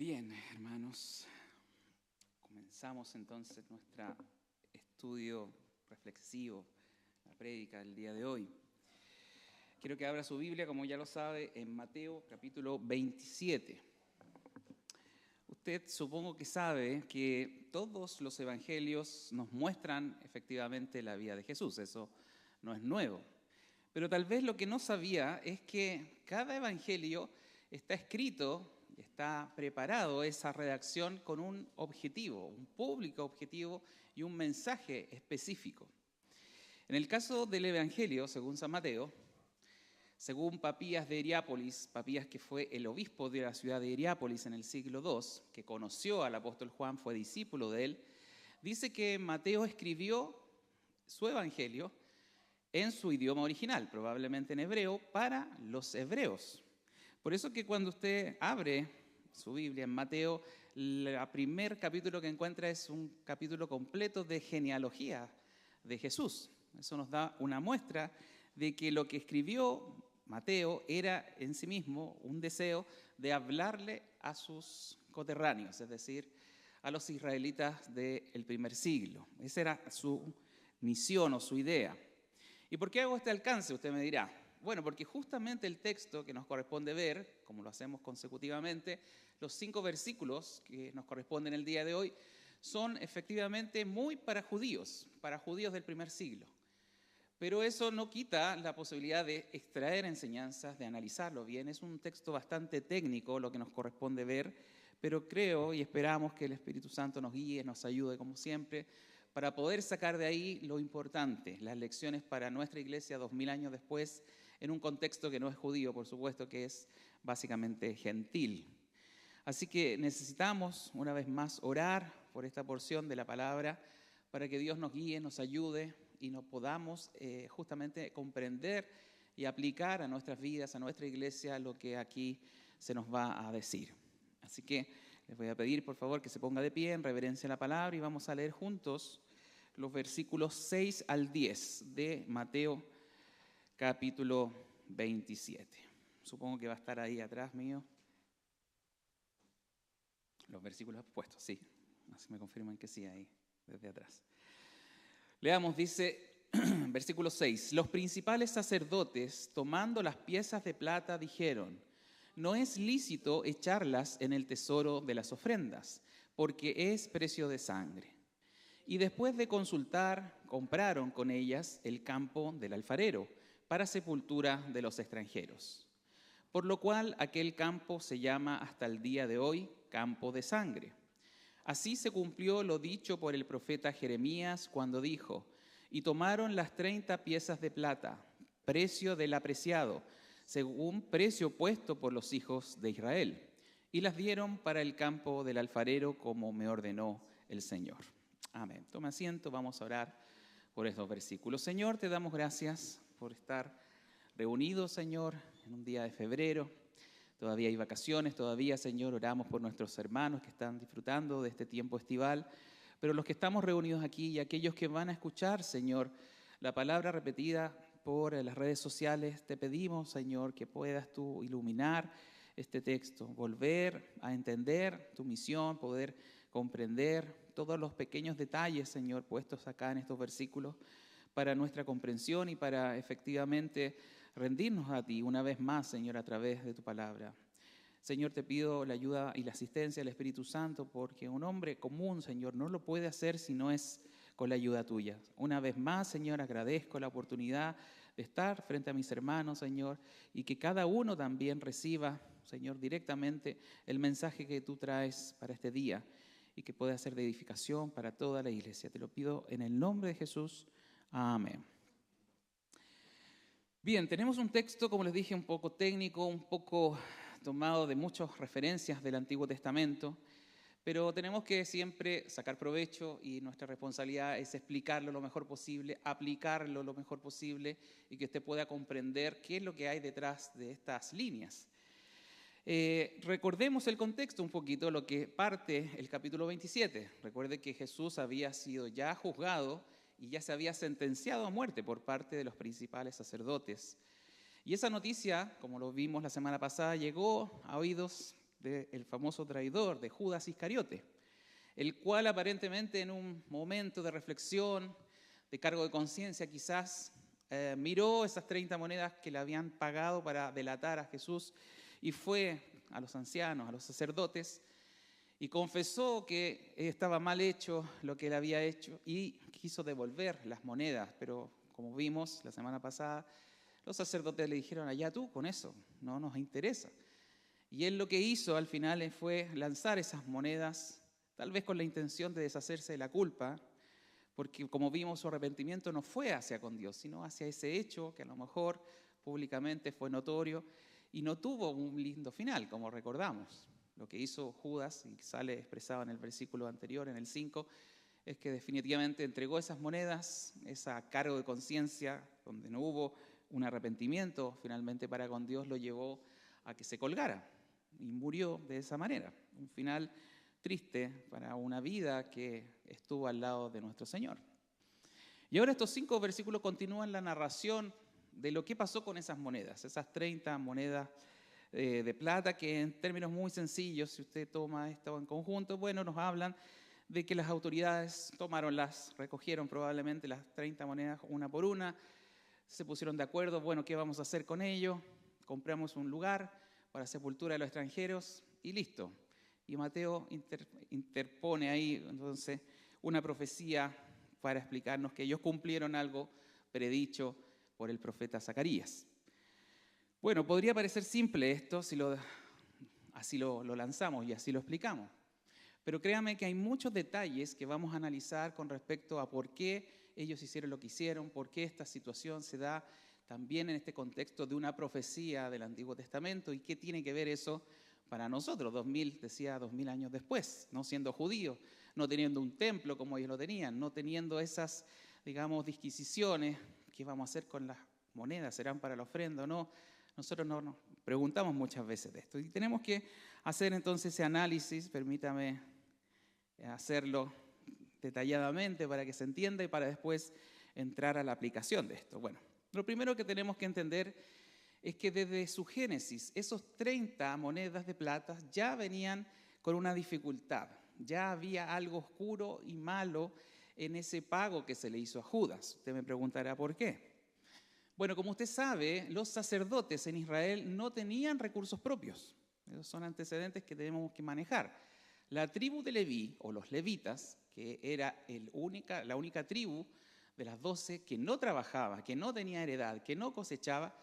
Bien, hermanos, comenzamos entonces nuestro estudio reflexivo, la prédica del día de hoy. Quiero que abra su Biblia, como ya lo sabe, en Mateo capítulo 27. Usted supongo que sabe que todos los evangelios nos muestran efectivamente la vida de Jesús, eso no es nuevo. Pero tal vez lo que no sabía es que cada evangelio está escrito, está preparado esa redacción con un objetivo, un público objetivo y un mensaje específico. En el caso del evangelio, según San Mateo, según Papías de Hierápolis, Papías que fue el obispo de la ciudad de Hierápolis en el siglo II, que conoció al apóstol Juan, fue discípulo de él, dice que Mateo escribió su evangelio en su idioma original, probablemente en hebreo, para los hebreos. Por eso que cuando usted abre su Biblia en Mateo, el primer capítulo que encuentra es un capítulo completo de genealogía de Jesús. Eso nos da una muestra de que lo que escribió Mateo era en sí mismo un deseo de hablarle a sus coterráneos, es decir, a los israelitas del primer siglo. Esa era su misión o su idea. ¿Y por qué hago este alcance? Usted me dirá. Bueno, porque justamente el texto que nos corresponde ver, como lo hacemos consecutivamente, los 5 versículos que nos corresponden el día de hoy, son efectivamente muy para judíos del primer siglo. Pero eso no quita la posibilidad de extraer enseñanzas, de analizarlo bien. Es un texto bastante técnico lo que nos corresponde ver, pero creo y esperamos que el Espíritu Santo nos guíe, nos ayude como siempre, para poder sacar de ahí lo importante, las lecciones para nuestra iglesia 2000 años después, en un contexto que no es judío, por supuesto, que es básicamente gentil. Así que necesitamos, una vez más, orar por esta porción de la palabra para que Dios nos guíe, nos ayude y nos podamos justamente comprender y aplicar a nuestras vidas, a nuestra iglesia, lo que aquí se nos va a decir. Así que les voy a pedir, por favor, que se ponga de pie en reverencia a la palabra y vamos a leer juntos los versículos 6 al 10 de Mateo capítulo 27. Supongo que va a estar ahí atrás mío. Los versículos puestos, sí. Así me confirman que sí, ahí, desde atrás. Leamos, dice, versículo 6. Los principales sacerdotes, tomando las piezas de plata, dijeron: no es lícito echarlas en el tesoro de las ofrendas, porque es precio de sangre. Y después de consultar, compraron con ellas el campo del alfarero, para sepultura de los extranjeros. Por lo cual aquel campo se llama hasta el día de hoy campo de sangre. Así se cumplió lo dicho por el profeta Jeremías cuando dijo: y tomaron las 30 piezas de plata, precio del apreciado, según precio puesto por los hijos de Israel, y las dieron para el campo del alfarero como me ordenó el Señor. Amén. Toma asiento, vamos a orar por estos versículos. Señor, te damos gracias por estar reunidos, Señor, en un día de febrero. Todavía hay vacaciones, todavía, Señor, oramos por nuestros hermanos que están disfrutando de este tiempo estival. Pero los que estamos reunidos aquí y aquellos que van a escuchar, Señor, la palabra repetida por las redes sociales, te pedimos, Señor, que puedas tú iluminar este texto, volver a entender tu misión, poder comprender todos los pequeños detalles, Señor, puestos acá en estos versículos para nuestra comprensión y para efectivamente rendirnos a ti una vez más, Señor, a través de tu palabra. Señor, te pido la ayuda y la asistencia del Espíritu Santo, porque un hombre común, Señor, no lo puede hacer si no es con la ayuda tuya. Una vez más, Señor, agradezco la oportunidad de estar frente a mis hermanos, Señor, y que cada uno también reciba, Señor, directamente el mensaje que tú traes para este día y que pueda ser de edificación para toda la iglesia. Te lo pido en el nombre de Jesús. Amén. Bien, tenemos un texto, como les dije, un poco técnico, un poco tomado de muchas referencias del Antiguo Testamento, pero tenemos que siempre sacar provecho y nuestra responsabilidad es explicarlo lo mejor posible, aplicarlo lo mejor posible y que usted pueda comprender qué es lo que hay detrás de estas líneas. Recordemos el contexto un poquito, lo que parte el capítulo 27. Recuerde que Jesús había sido ya juzgado y ya se había sentenciado a muerte por parte de los principales sacerdotes. Y esa noticia, como lo vimos la semana pasada, llegó a oídos del famoso traidor, de Judas Iscariote, el cual aparentemente en un momento de reflexión, de cargo de conciencia quizás, miró esas 30 monedas que le habían pagado para delatar a Jesús y fue a los ancianos, a los sacerdotes, y confesó que estaba mal hecho lo que él había hecho y quiso devolver las monedas, pero como vimos la semana pasada, los sacerdotes le dijeron, allá tú con eso, no nos interesa. Y él lo que hizo al final fue lanzar esas monedas, tal vez con la intención de deshacerse de la culpa, porque como vimos su arrepentimiento no fue hacia con Dios, sino hacia ese hecho que a lo mejor públicamente fue notorio y no tuvo un lindo final, como recordamos. Lo que hizo Judas, y sale expresado en el versículo anterior, en el 5, es que definitivamente entregó esas monedas, esa cargo de conciencia, donde no hubo un arrepentimiento finalmente para con Dios, lo llevó a que se colgara y murió de esa manera. Un final triste para una vida que estuvo al lado de nuestro Señor. Y ahora estos 5 versículos continúan la narración de lo que pasó con esas monedas, esas 30 monedas de plata que en términos muy sencillos, si usted toma esto en conjunto, bueno, nos hablan de que las autoridades recogieron probablemente las 30 monedas una por una, se pusieron de acuerdo, bueno, ¿qué vamos a hacer con ello? Compramos un lugar para sepultura de los extranjeros y listo. Y Mateo interpone ahí entonces una profecía para explicarnos que ellos cumplieron algo predicho por el profeta Zacarías. Bueno, podría parecer simple esto si así lo lanzamos y así lo explicamos. Pero créame que hay muchos detalles que vamos a analizar con respecto a por qué ellos hicieron lo que hicieron, por qué esta situación se da también en este contexto de una profecía del Antiguo Testamento y qué tiene que ver eso para nosotros, 2000 años después, no siendo judíos, no teniendo un templo como ellos lo tenían, no teniendo esas, digamos, disquisiciones, ¿qué vamos a hacer con las monedas? ¿Serán para la ofrenda o no? Nosotros nos preguntamos muchas veces de esto y tenemos que hacer entonces ese análisis, permítame hacerlo detalladamente para que se entienda y para después entrar a la aplicación de esto. Bueno, lo primero que tenemos que entender es que desde su génesis, esos 30 monedas de plata ya venían con una dificultad, ya había algo oscuro y malo en ese pago que se le hizo a Judas. Usted me preguntará por qué. Bueno, como usted sabe, los sacerdotes en Israel no tenían recursos propios. Esos son antecedentes que tenemos que manejar. La tribu de Leví, o los levitas, que era la única tribu de las 12 que no trabajaba, que no tenía heredad, que no cosechaba,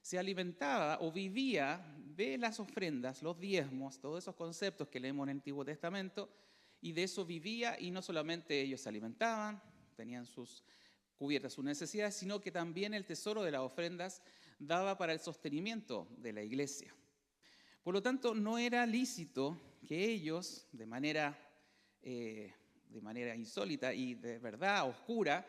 se alimentaba o vivía de las ofrendas, los diezmos, todos esos conceptos que leemos en el Antiguo Testamento, y de eso vivía, y no solamente ellos se alimentaban, tenían cubiertas sus necesidades, sino que también el tesoro de las ofrendas daba para el sostenimiento de la iglesia. Por lo tanto, no era lícito que ellos, de manera insólita y de verdad oscura,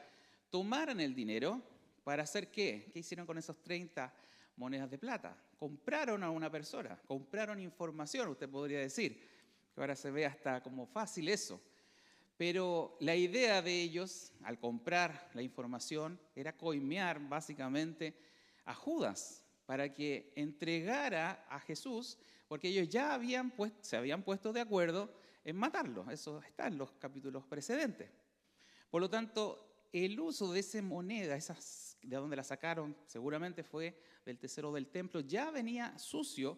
tomaran el dinero para hacer ¿qué? ¿Qué hicieron con esos 30 monedas de plata? Compraron a una persona, compraron información, usted podría decir, que ahora se ve hasta como fácil eso. Pero la idea de ellos, al comprar la información, era coimear básicamente a Judas para que entregara a Jesús, porque ellos ya se habían puesto de acuerdo en matarlo. Eso está en los capítulos precedentes. Por lo tanto, el uso de esa moneda, de donde la sacaron, seguramente fue del tesoro del templo, ya venía sucio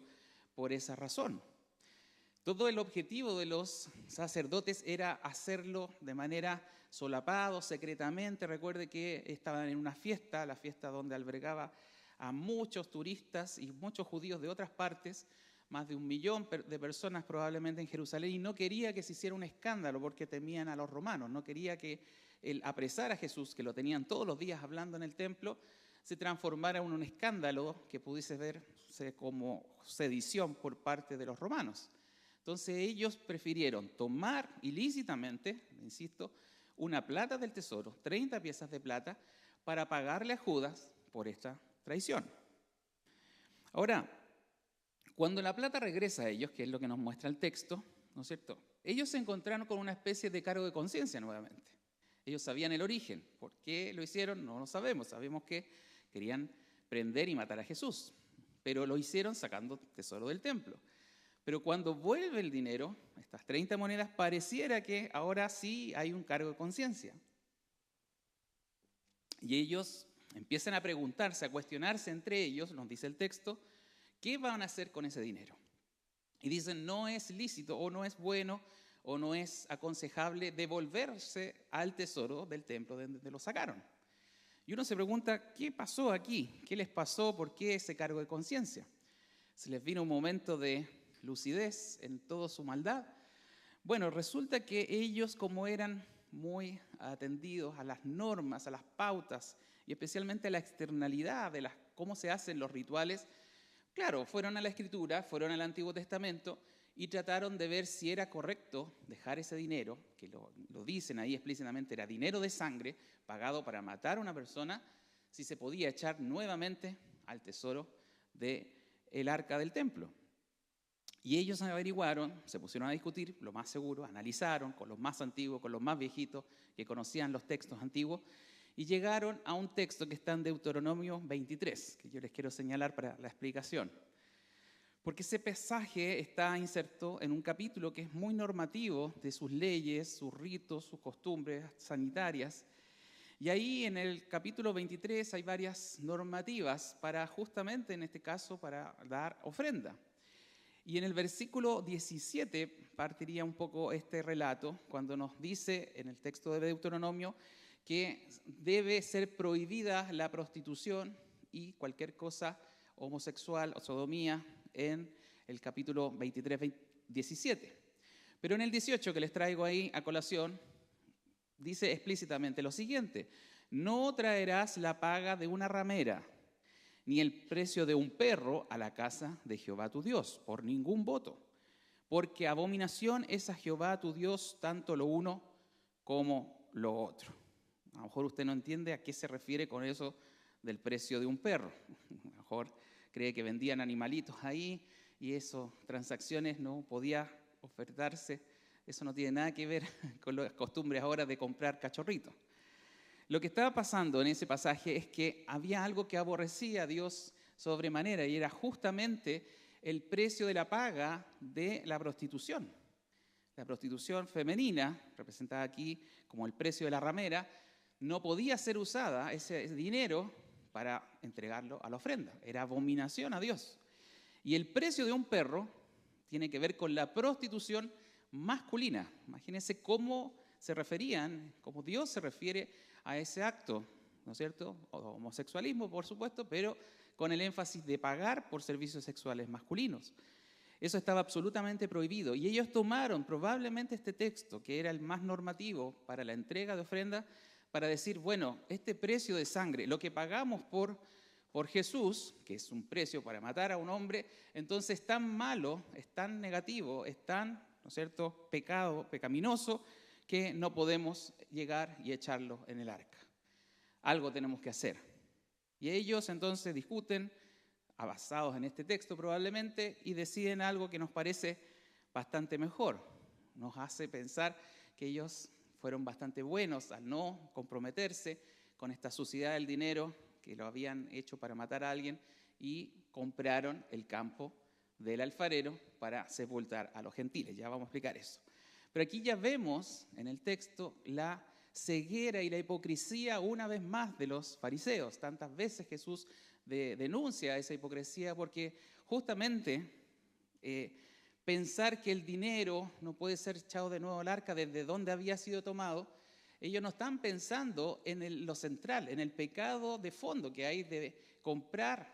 por esa razón. Todo el objetivo de los sacerdotes era hacerlo de manera solapado, secretamente. Recuerde que estaban en una fiesta, la fiesta donde albergaba a muchos turistas y muchos judíos de otras partes, más de 1 millón de personas probablemente en Jerusalén, y no quería que se hiciera un escándalo porque temían a los romanos, no quería que el apresar a Jesús, que lo tenían todos los días hablando en el templo, se transformara en un escándalo que pudiese verse como sedición por parte de los romanos. Entonces ellos prefirieron tomar ilícitamente, insisto, una plata del tesoro, 30 piezas de plata, para pagarle a Judas por esta traición. Ahora, cuando la plata regresa a ellos, que es lo que nos muestra el texto, ¿no es cierto? Ellos se encontraron con una especie de cargo de conciencia nuevamente. Ellos sabían el origen. ¿Por qué lo hicieron? No lo sabemos. Sabemos que querían prender y matar a Jesús, pero lo hicieron sacando tesoro del templo. Pero cuando vuelve el dinero, estas 30 monedas, pareciera que ahora sí hay un cargo de conciencia. Y ellos empiezan a preguntarse, a cuestionarse entre ellos, nos dice el texto, ¿qué van a hacer con ese dinero? Y dicen, no es lícito o no es bueno o no es aconsejable devolverse al tesoro del templo de donde lo sacaron. Y uno se pregunta, ¿qué pasó aquí? ¿Qué les pasó? ¿Por qué ese cargo de conciencia? ¿Se les vino un momento de lucidez en toda su maldad? Bueno, resulta que ellos, como eran muy atendidos a las normas, a las pautas y especialmente a la externalidad de cómo se hacen los rituales, claro, fueron a la Escritura, fueron al Antiguo Testamento y trataron de ver si era correcto dejar ese dinero, que lo dicen ahí explícitamente, era dinero de sangre pagado para matar a una persona, si se podía echar nuevamente al tesoro del arca del templo. Y ellos averiguaron, se pusieron a discutir, lo más seguro, analizaron con los más antiguos, con los más viejitos que conocían los textos antiguos, y llegaron a un texto que está en Deuteronomio 23, que yo les quiero señalar para la explicación. Porque ese pasaje está inserto en un capítulo que es muy normativo de sus leyes, sus ritos, sus costumbres sanitarias. Y ahí en el capítulo 23 hay varias normativas para justamente, en este caso, para dar ofrenda. Y en el versículo 17 partiría un poco este relato, cuando nos dice en el texto de Deuteronomio que debe ser prohibida la prostitución y cualquier cosa homosexual o sodomía en el capítulo 23, 17. Pero en el 18 que les traigo ahí a colación, dice explícitamente lo siguiente: no traerás la paga de una ramera, ni el precio de un perro a la casa de Jehová tu Dios, por ningún voto, porque abominación es a Jehová tu Dios tanto lo uno como lo otro. A lo mejor usted no entiende a qué se refiere con eso del precio de un perro. A lo mejor cree que vendían animalitos ahí y esas transacciones no podía ofertarse. Eso no tiene nada que ver con las costumbres ahora de comprar cachorritos. Lo que estaba pasando en ese pasaje es que había algo que aborrecía a Dios sobremanera y era justamente el precio de la paga de la prostitución. La prostitución femenina, representada aquí como el precio de la ramera, no podía ser usada ese dinero para entregarlo a la ofrenda. Era abominación a Dios. Y el precio de un perro tiene que ver con la prostitución masculina. Imagínense cómo se referían, cómo Dios se refiere a ese acto, ¿no es cierto? Homosexualismo, por supuesto, pero con el énfasis de pagar por servicios sexuales masculinos. Eso estaba absolutamente prohibido. Y ellos tomaron probablemente este texto, que era el más normativo para la entrega de ofrenda, para decir, bueno, este precio de sangre, lo que pagamos por Jesús, que es un precio para matar a un hombre, entonces es tan malo, es tan negativo, es tan, ¿no es cierto?, pecaminoso, que no podemos llegar y echarlo en el arca. Algo tenemos que hacer. Y ellos entonces discuten, basados en este texto probablemente, y deciden algo que nos parece bastante mejor. Nos hace pensar que ellos fueron bastante buenos al no comprometerse con esta suciedad del dinero que lo habían hecho para matar a alguien y compraron el campo del alfarero para sepultar a los gentiles. Ya vamos a explicar eso. Pero aquí ya vemos en el texto la ceguera y la hipocresía una vez más de los fariseos. Tantas veces Jesús denuncia esa hipocresía porque justamente pensar que el dinero no puede ser echado de nuevo al arca desde donde había sido tomado, ellos no están pensando en lo central, en el pecado de fondo que hay de comprar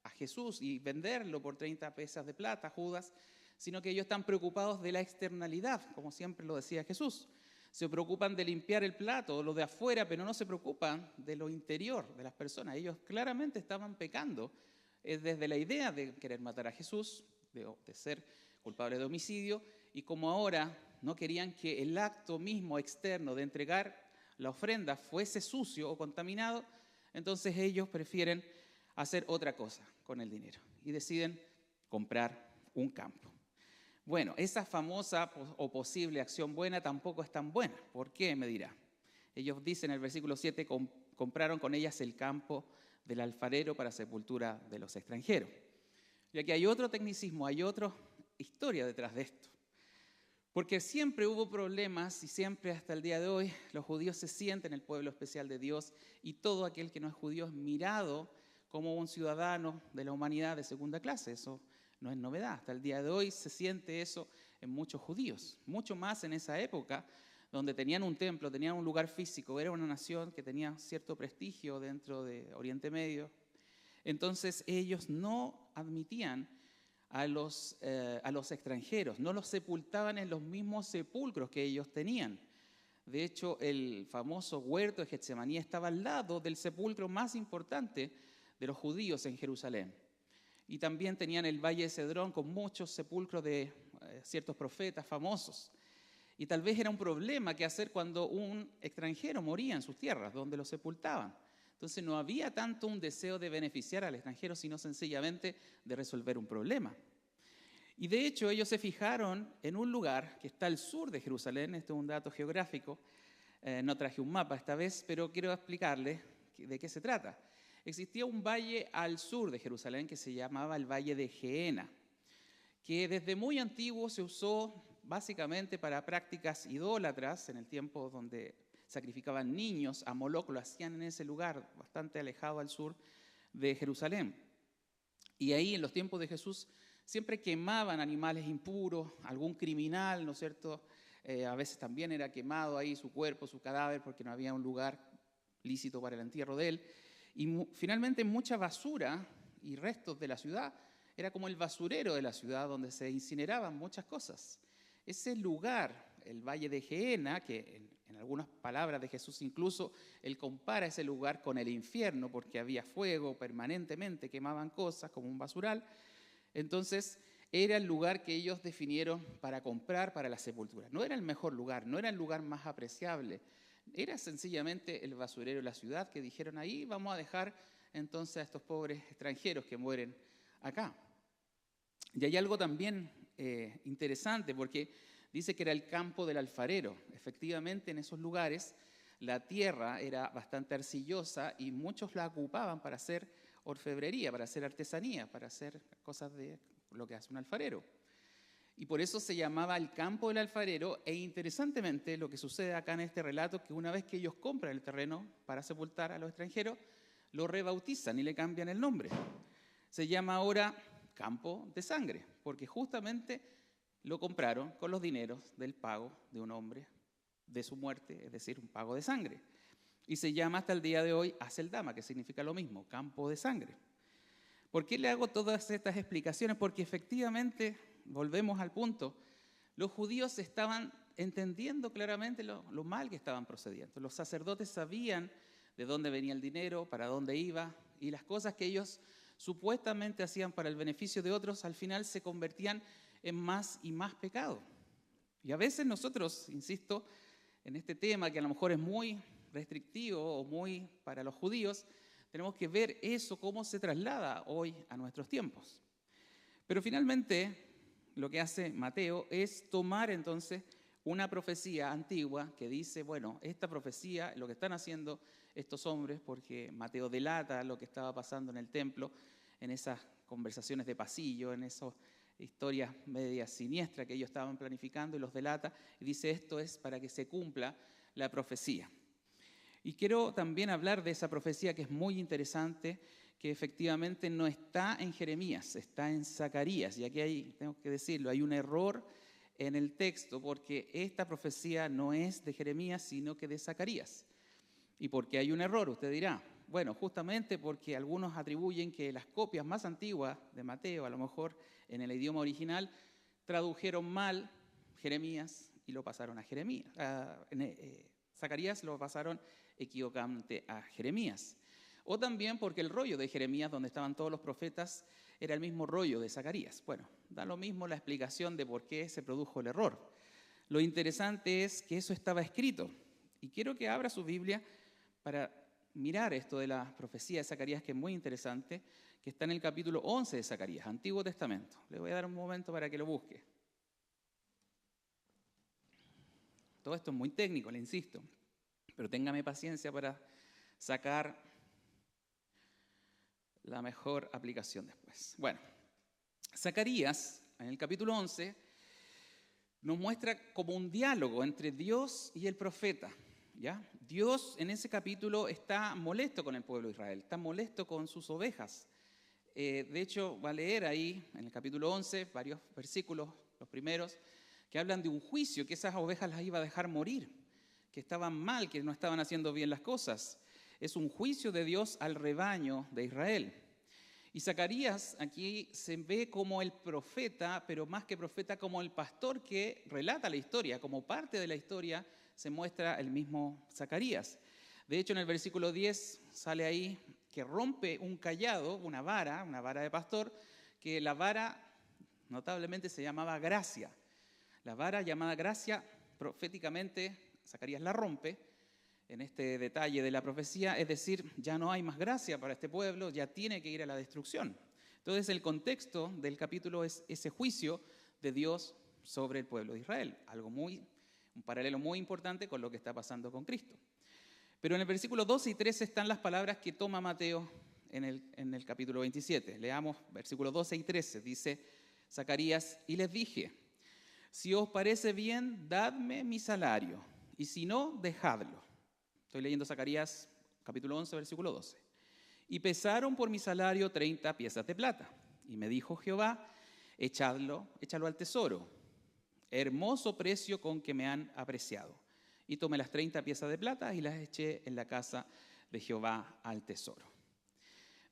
a Jesús y venderlo por 30 pesas de plata, Judas, sino que ellos están preocupados de la externalidad, como siempre lo decía Jesús. Se preocupan de limpiar el plato, lo de afuera, pero no se preocupan de lo interior de las personas. Ellos claramente estaban pecando desde la idea de querer matar a Jesús, de ser culpables de homicidio, y como ahora no querían que el acto mismo externo de entregar la ofrenda fuese sucio o contaminado, entonces ellos prefieren hacer otra cosa con el dinero y deciden comprar un campo. Bueno, esa famosa o posible acción buena tampoco es tan buena. ¿Por qué? Me dirá. Ellos dicen en el versículo 7, compraron con ellas el campo del alfarero para sepultura de los extranjeros. Y aquí hay otro tecnicismo, hay otro historia detrás de esto. Porque siempre hubo problemas y siempre hasta el día de hoy los judíos se sienten el pueblo especial de Dios y todo aquel que no es judío es mirado como un ciudadano de la humanidad de segunda clase. Eso no es novedad. Hasta el día de hoy se siente eso en muchos judíos. Mucho más en esa época donde tenían un templo, tenían un lugar físico. Era una nación que tenía cierto prestigio dentro de Oriente Medio. Entonces ellos no admitían a los extranjeros, no los sepultaban en los mismos sepulcros que ellos tenían. De hecho, el famoso huerto de Getsemaní estaba al lado del sepulcro más importante de los judíos en Jerusalén. Y también tenían el Valle de Cedrón con muchos sepulcros de ciertos profetas famosos. Y tal vez era un problema que hacer cuando un extranjero moría en sus tierras, donde lo sepultaban. Entonces no había tanto un deseo de beneficiar al extranjero, sino sencillamente de resolver un problema. Y de hecho ellos se fijaron en un lugar que está al sur de Jerusalén. Esto es un dato geográfico, no traje un mapa esta vez, pero quiero explicarles de qué se trata. Existía un valle al sur de Jerusalén que se llamaba el Valle de Gehenna, que desde muy antiguo se usó básicamente para prácticas idólatras en el tiempo donde sacrificaban niños a Moloc, lo hacían en ese lugar bastante alejado al sur de Jerusalén. Y ahí en los tiempos de Jesús siempre quemaban animales impuros, algún criminal, ¿no es cierto? A veces también era quemado ahí su cuerpo, su cadáver, porque no había un lugar lícito para el entierro de él. Y finalmente mucha basura y restos de la ciudad, era como el basurero de la ciudad donde se incineraban muchas cosas. Ese lugar, el Valle de Gehenna, que en algunas palabras de Jesús incluso, él compara ese lugar con el infierno porque había fuego permanentemente, quemaban cosas como un basural. Entonces era el lugar que ellos definieron para comprar para la sepultura. No era el mejor lugar, no era el lugar más apreciable, era sencillamente el basurero de la ciudad que dijeron ahí vamos a dejar entonces a estos pobres extranjeros que mueren acá. Y hay algo también interesante porque dice que era el campo del alfarero. Efectivamente, en esos lugares la tierra era bastante arcillosa y muchos la ocupaban para hacer orfebrería, para hacer artesanía, para hacer cosas de lo que hace un alfarero. Y por eso se llamaba el campo del alfarero. E interesantemente, lo que sucede acá en este relato, que una vez que ellos compran el terreno para sepultar a los extranjeros, lo rebautizan y le cambian el nombre. Se llama ahora campo de sangre, porque justamente lo compraron con los dineros del pago de un hombre de su muerte, es decir, un pago de sangre. Y se llama hasta el día de hoy Aceldama, que significa lo mismo, campo de sangre. ¿Por qué le hago todas estas explicaciones? Porque efectivamente, volvemos al punto, los judíos estaban entendiendo claramente lo mal que estaban procediendo. Los sacerdotes sabían de dónde venía el dinero, para dónde iba, y las cosas que ellos supuestamente hacían para el beneficio de otros, al final se convertían en más y más pecado. Y a veces nosotros, insisto, en este tema que a lo mejor es muy restrictivo o muy para los judíos, tenemos que ver eso cómo se traslada hoy a nuestros tiempos. Pero finalmente lo que hace Mateo es tomar entonces una profecía antigua que dice, bueno, esta profecía, lo que están haciendo estos hombres, porque Mateo delata lo que estaba pasando en el templo, en esas conversaciones de pasillo, en esas historias medias siniestras que ellos estaban planificando, y los delata, y dice, esto es para que se cumpla la profecía. Y quiero también hablar de esa profecía que es muy interesante, que efectivamente no está en Jeremías, está en Zacarías. Y aquí tengo que decirlo, hay un error en el texto, porque esta profecía no es de Jeremías, sino que de Zacarías. ¿Y por qué hay un error? Usted dirá, bueno, justamente porque algunos atribuyen que las copias más antiguas de Mateo, a lo mejor en el idioma original, tradujeron mal Jeremías y lo pasaron a Jeremías. Zacarías lo pasaron equivocadamente a Jeremías. O también porque el rollo de Jeremías, donde estaban todos los profetas, era el mismo rollo de Zacarías. Bueno, da lo mismo la explicación de por qué se produjo el error. Lo interesante es que eso estaba escrito. Y quiero que abra su Biblia para mirar esto de la profecía de Zacarías, que es muy interesante, que está en el capítulo 11 de Zacarías, Antiguo Testamento. Le voy a dar un momento para que lo busque. Todo esto es muy técnico, le insisto, pero téngame paciencia para sacar la mejor aplicación después. Bueno, Zacarías en el capítulo 11, nos muestra como un diálogo entre Dios y el profeta, ¿ya? Dios en ese capítulo está molesto con el pueblo de Israel, está molesto con sus ovejas. De hecho, va a leer ahí en el capítulo 11 varios versículos, los primeros, que hablan de un juicio, que esas ovejas las iba a dejar morir, que estaban mal, que no estaban haciendo bien las cosas. Es un juicio de Dios al rebaño de Israel. Y Zacarías aquí se ve como el profeta, pero más que profeta, como el pastor que relata la historia. Como parte de la historia se muestra el mismo Zacarías. De hecho, en el versículo 10 sale ahí que rompe un cayado, una vara de pastor, que la vara notablemente se llamaba gracia. La vara llamada gracia, proféticamente, Zacarías la rompe en este detalle de la profecía, es decir, ya no hay más gracia para este pueblo, ya tiene que ir a la destrucción. Entonces el contexto del capítulo es ese juicio de Dios sobre el pueblo de Israel, un paralelo muy importante con lo que está pasando con Cristo. Pero en el versículo 12 y 13 están las palabras que toma Mateo en el capítulo 27. Leamos versículos 12 y 13, dice Zacarías, y les dije, si os parece bien, dadme mi salario, y si no, dejadlo. Estoy leyendo Zacarías, capítulo 11, versículo 12. Y pesaron por mi salario 30 piezas de plata. Y me dijo Jehová, échalo al tesoro, hermoso precio con que me han apreciado. Y tomé las 30 piezas de plata y las eché en la casa de Jehová al tesoro.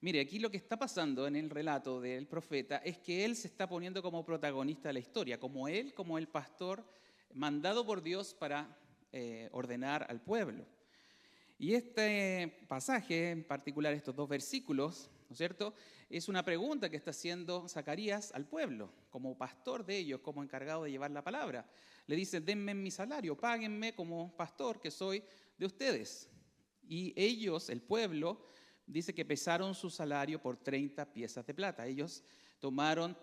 Mire, aquí lo que está pasando en el relato del profeta es que él se está poniendo como protagonista de la historia, como el pastor mandado por Dios para ordenar al pueblo. Y este pasaje, en particular estos dos versículos, ¿no es cierto?, es una pregunta que está haciendo Zacarías al pueblo, como pastor de ellos, como encargado de llevar la palabra. Le dice, denme mi salario, páguenme como pastor que soy de ustedes. Y ellos, el pueblo, dice que pesaron su salario por 30 piezas de plata. Ellos tomaron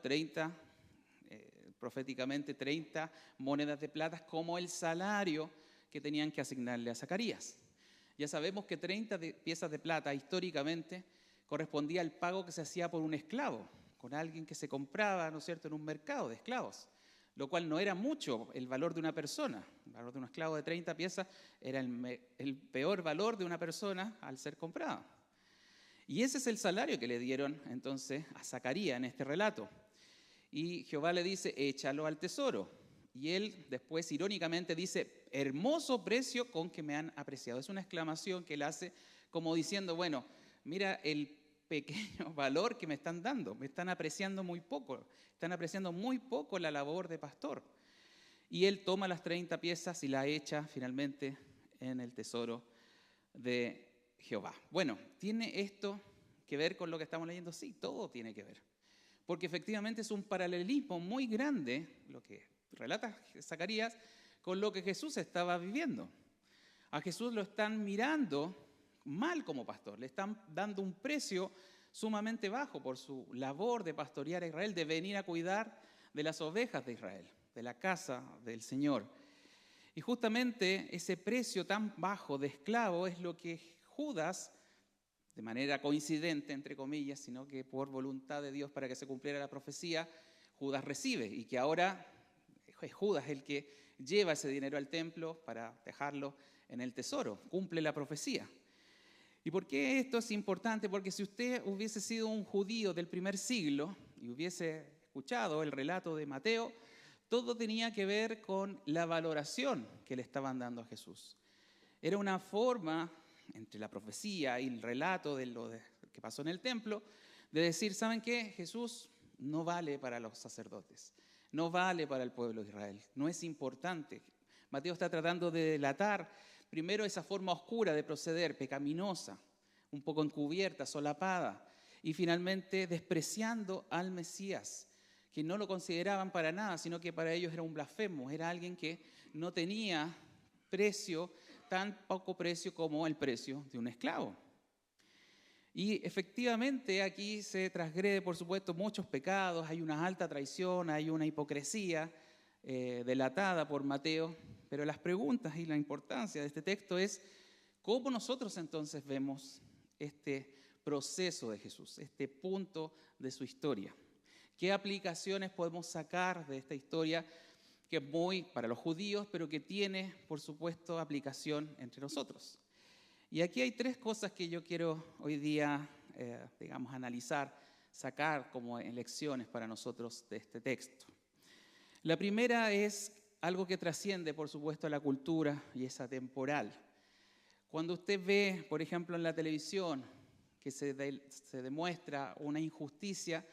proféticamente 30 monedas de plata como el salario que tenían que asignarle a Zacarías. Ya sabemos que 30 piezas de plata históricamente correspondía al pago que se hacía por un esclavo, con alguien que se compraba, ¿no es cierto?, en un mercado de esclavos, lo cual no era mucho el valor de una persona. El valor de un esclavo de 30 piezas era el peor valor de una persona al ser comprada. Y ese es el salario que le dieron entonces a Zacarías en este relato. Y Jehová le dice, échalo al tesoro. Y él después irónicamente dice, hermoso precio con que me han apreciado. Es una exclamación que él hace como diciendo, bueno, mira el pequeño valor que me están dando, me están apreciando muy poco la labor de pastor. Y él toma las 30 piezas y la echa finalmente en el tesoro de Jehová. Bueno, ¿tiene esto que ver con lo que estamos leyendo? Sí, todo tiene que ver. Porque efectivamente es un paralelismo muy grande, lo que relata Zacarías, con lo que Jesús estaba viviendo. A Jesús lo están mirando mal como pastor, le están dando un precio sumamente bajo por su labor de pastorear a Israel, de venir a cuidar de las ovejas de Israel, de la casa del Señor. Y justamente ese precio tan bajo de esclavo es lo que Judas, de manera coincidente, entre comillas, sino que por voluntad de Dios para que se cumpliera la profecía, Judas recibe, y que ahora es Judas el que lleva ese dinero al templo para dejarlo en el tesoro, cumple la profecía. ¿Y por qué esto es importante? Porque si usted hubiese sido un judío del primer siglo y hubiese escuchado el relato de Mateo, todo tenía que ver con la valoración que le estaban dando a Jesús. Era una forma, entre la profecía y el relato de lo que pasó en el templo, de decir, ¿saben qué? Jesús no vale para los sacerdotes, no vale para el pueblo de Israel, no es importante. Mateo está tratando de delatar primero esa forma oscura de proceder, pecaminosa, un poco encubierta, solapada, y finalmente despreciando al Mesías, que no lo consideraban para nada, sino que para ellos era un blasfemo, era alguien que no tenía precio, tan poco precio como el precio de un esclavo. Y efectivamente aquí se transgrede, por supuesto, muchos pecados, hay una alta traición, hay una hipocresía delatada por Mateo, pero las preguntas y la importancia de este texto es cómo nosotros entonces vemos este proceso de Jesús, este punto de su historia. ¿Qué aplicaciones podemos sacar de esta historia que es muy para los judíos, pero que tiene, por supuesto, aplicación entre nosotros? Y aquí hay 3 cosas que yo quiero hoy día, analizar, sacar como lecciones para nosotros de este texto. La primera es algo que trasciende, por supuesto, a la cultura y es atemporal. Cuando usted ve, por ejemplo, en la televisión que se demuestra una injusticia,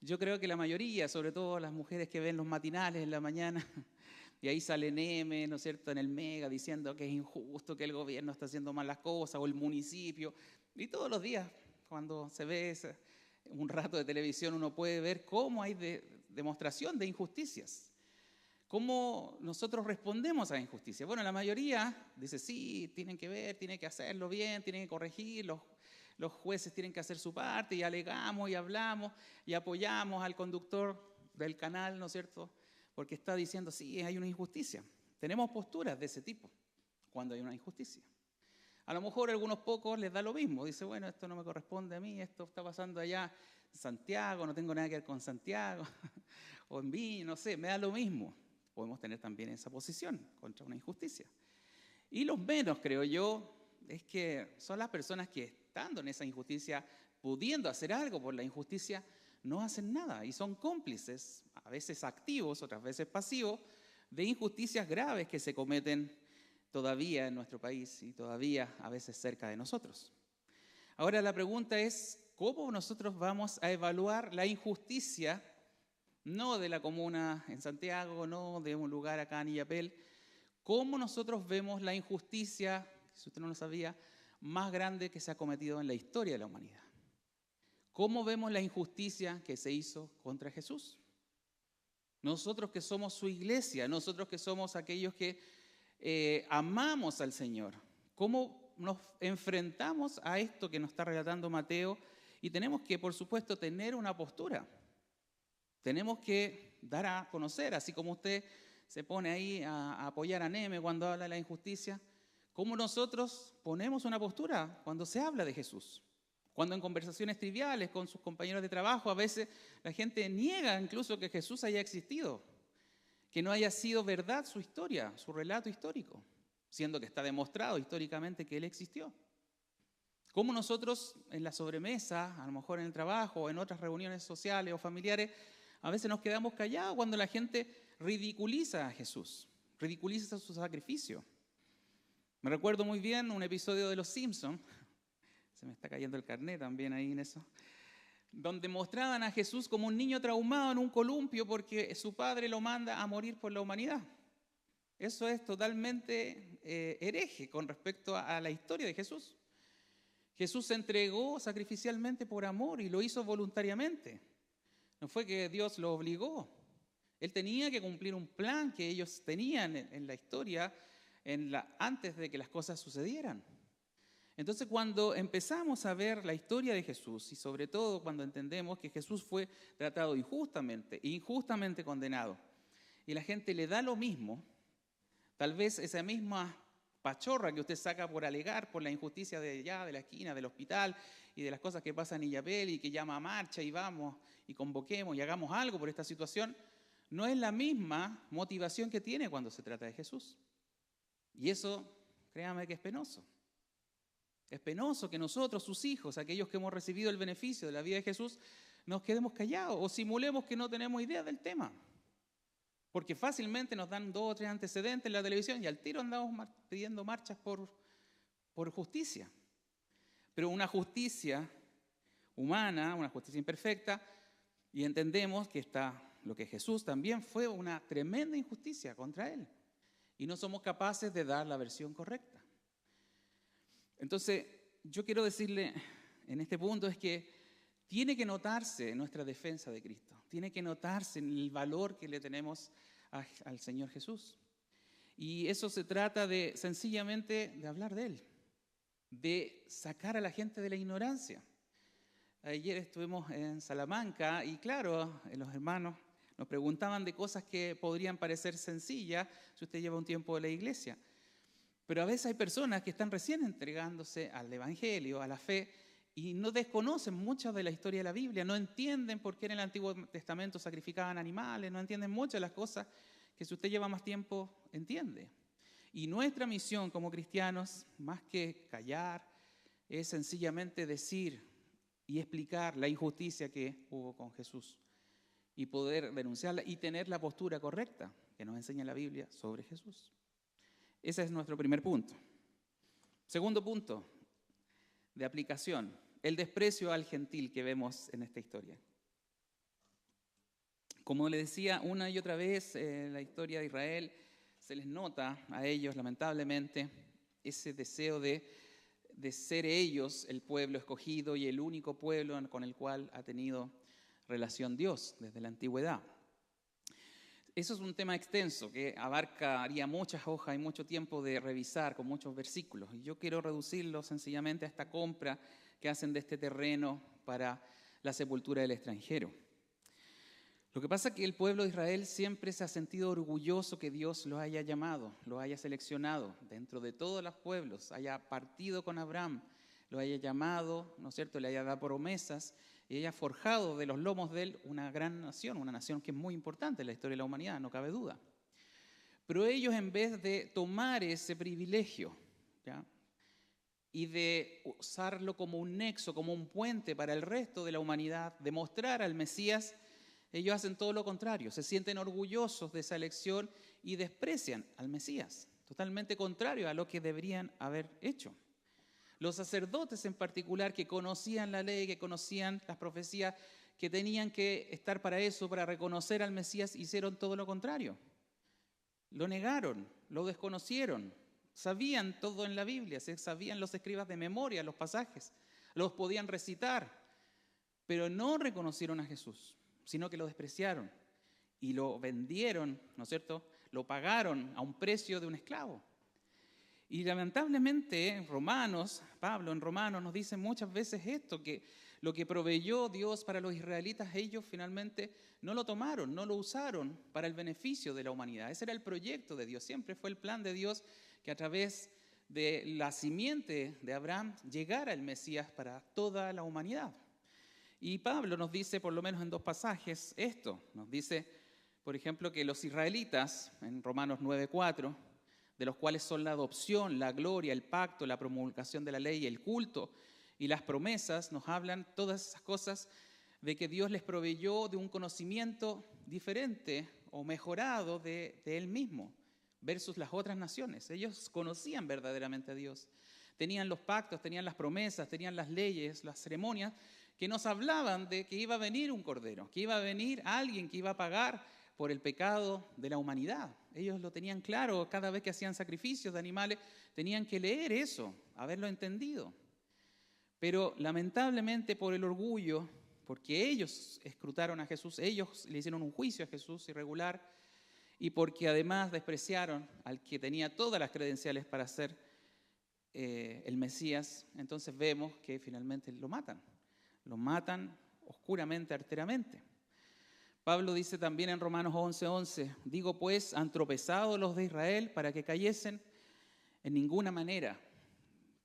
yo creo que la mayoría, sobre todo las mujeres que ven los matinales en la mañana, y ahí sale M, ¿no es cierto?, en el Mega diciendo que es injusto, que el gobierno está haciendo mal las cosas, o el municipio. Y todos los días, cuando se ve un rato de televisión, uno puede ver cómo hay demostración de injusticias. ¿Cómo nosotros respondemos a la injusticia? Bueno, la mayoría dice, sí, tienen que ver, tienen que hacerlo bien, tienen que corregir, los jueces tienen que hacer su parte, y alegamos y hablamos y apoyamos al conductor del canal, ¿no es cierto?, porque está diciendo, sí, hay una injusticia. Tenemos posturas de ese tipo cuando hay una injusticia. A lo mejor a algunos pocos les da lo mismo. Dice, bueno, esto no me corresponde a mí, esto está pasando allá en Santiago, no tengo nada que ver con Santiago, o en Viña, no sé, me da lo mismo. Podemos tener también esa posición contra una injusticia. Y los menos, creo yo, es que son las personas que estando en esa injusticia, pudiendo hacer algo por la injusticia, no hacen nada y son cómplices, a veces activos, otras veces pasivos, de injusticias graves que se cometen todavía en nuestro país y todavía a veces cerca de nosotros. Ahora la pregunta es, ¿cómo nosotros vamos a evaluar la injusticia, no de la comuna en Santiago, no de un lugar acá en Illapel? ¿Cómo nosotros vemos la injusticia, si usted no lo sabía, más grande que se ha cometido en la historia de la humanidad? ¿Cómo vemos la injusticia que se hizo contra Jesús? Nosotros que somos su iglesia, nosotros que somos aquellos que amamos al Señor, ¿cómo nos enfrentamos a esto que nos está relatando Mateo? Y tenemos que, por supuesto, tener una postura. Tenemos que dar a conocer, así como usted se pone ahí a apoyar a Neme cuando habla de la injusticia, ¿cómo nosotros ponemos una postura cuando se habla de Jesús? Cuando en conversaciones triviales con sus compañeros de trabajo a veces la gente niega incluso que Jesús haya existido, que no haya sido verdad su historia, su relato histórico, siendo que está demostrado históricamente que Él existió. ¿Cómo nosotros en la sobremesa, a lo mejor en el trabajo o en otras reuniones sociales o familiares, a veces nos quedamos callados cuando la gente ridiculiza a Jesús, ridiculiza su sacrificio? Me recuerdo muy bien un episodio de Los Simpsons, se me está cayendo el carnet también ahí en eso, donde mostraban a Jesús como un niño traumado en un columpio porque su padre lo manda a morir por la humanidad. Eso es totalmente hereje con respecto a la historia de Jesús. Jesús se entregó sacrificialmente por amor y lo hizo voluntariamente. No fue que Dios lo obligó. Él tenía que cumplir un plan que ellos tenían en la historia antes de que las cosas sucedieran. Entonces, cuando empezamos a ver la historia de Jesús y sobre todo cuando entendemos que Jesús fue tratado injustamente condenado, y la gente le da lo mismo, tal vez esa misma pachorra que usted saca por alegar por la injusticia de allá, de la esquina, del hospital y de las cosas que pasan en Illapel y que llama a marcha y vamos y convoquemos y hagamos algo por esta situación, no es la misma motivación que tiene cuando se trata de Jesús. Y eso, créame que es penoso. Es penoso que nosotros, sus hijos, aquellos que hemos recibido el beneficio de la vida de Jesús, nos quedemos callados o simulemos que no tenemos idea del tema. Porque fácilmente nos dan 2 o 3 antecedentes en la televisión y al tiro andamos pidiendo marchas por justicia. Pero una justicia humana, una justicia imperfecta, y entendemos que lo que Jesús también fue una tremenda injusticia contra Él. Y no somos capaces de dar la versión correcta. Entonces, yo quiero decirle en este punto es que tiene que notarse nuestra defensa de Cristo, tiene que notarse el valor que le tenemos al Señor Jesús. Y eso se trata de sencillamente de hablar de Él, de sacar a la gente de la ignorancia. Ayer estuvimos en Salamanca y claro, los hermanos nos preguntaban de cosas que podrían parecer sencillas si usted lleva un tiempo en la iglesia. Pero a veces hay personas que están recién entregándose al Evangelio, a la fe, y no desconocen muchas de la historia de la Biblia, no entienden por qué en el Antiguo Testamento sacrificaban animales, no entienden muchas de las cosas que si usted lleva más tiempo entiende. Y nuestra misión como cristianos, más que callar, es sencillamente decir y explicar la injusticia que hubo con Jesús y poder denunciarla y tener la postura correcta que nos enseña la Biblia sobre Jesús. Ese es nuestro primer punto. Segundo punto de aplicación, el desprecio al gentil que vemos en esta historia. Como le decía una y otra vez, en la historia de Israel se les nota a ellos, lamentablemente, ese deseo de ser ellos el pueblo escogido y el único pueblo con el cual ha tenido relación Dios desde la antigüedad. Eso es un tema extenso que abarcaría muchas hojas y mucho tiempo de revisar con muchos versículos. Y yo quiero reducirlo sencillamente a esta compra que hacen de este terreno para la sepultura del extranjero. Lo que pasa es que el pueblo de Israel siempre se ha sentido orgulloso que Dios los haya llamado, los haya seleccionado dentro de todos los pueblos, haya partido con Abraham, lo haya llamado, ¿no es cierto?, le haya dado promesas y haya forjado de los lomos de él una gran nación, una nación que es muy importante en la historia de la humanidad, no cabe duda. Pero ellos, en vez de tomar ese privilegio, ¿ya?, y de usarlo como un nexo, como un puente para el resto de la humanidad, de mostrar al Mesías, ellos hacen todo lo contrario, se sienten orgullosos de esa elección y desprecian al Mesías, totalmente contrario a lo que deberían haber hecho. Los sacerdotes en particular, que conocían la ley, que conocían las profecías, que tenían que estar para eso, para reconocer al Mesías, hicieron todo lo contrario. Lo negaron, lo desconocieron, sabían todo en la Biblia, sabían los escribas de memoria, los pasajes, los podían recitar, pero no reconocieron a Jesús, sino que lo despreciaron y lo vendieron, ¿no es cierto?, lo pagaron a un precio de un esclavo. Y lamentablemente Pablo en Romanos nos dice muchas veces esto, que lo que proveyó Dios para los israelitas, ellos finalmente no lo tomaron, no lo usaron para el beneficio de la humanidad. Ese era el proyecto de Dios, siempre fue el plan de Dios que a través de la simiente de Abraham llegara el Mesías para toda la humanidad. Y Pablo nos dice, por lo menos en 2 pasajes, esto. Nos dice, por ejemplo, que los israelitas, en Romanos 9:4, de los cuales son la adopción, la gloria, el pacto, la promulgación de la ley, el culto y las promesas, nos hablan todas esas cosas de que Dios les proveyó de un conocimiento diferente o mejorado de Él mismo versus las otras naciones. Ellos conocían verdaderamente a Dios. Tenían los pactos, tenían las promesas, tenían las leyes, las ceremonias que nos hablaban de que iba a venir un cordero, que iba a venir alguien que iba a pagar por el pecado de la humanidad. Ellos lo tenían claro, cada vez que hacían sacrificios de animales, tenían que leer eso, haberlo entendido. Pero lamentablemente por el orgullo, porque ellos escrutaron a Jesús, ellos le hicieron un juicio a Jesús irregular, y porque además despreciaron al que tenía todas las credenciales para ser el Mesías, entonces vemos que finalmente lo matan oscuramente, arteramente. Pablo dice también en Romanos 11:11, digo pues, han tropezado los de Israel para que cayesen en ninguna manera,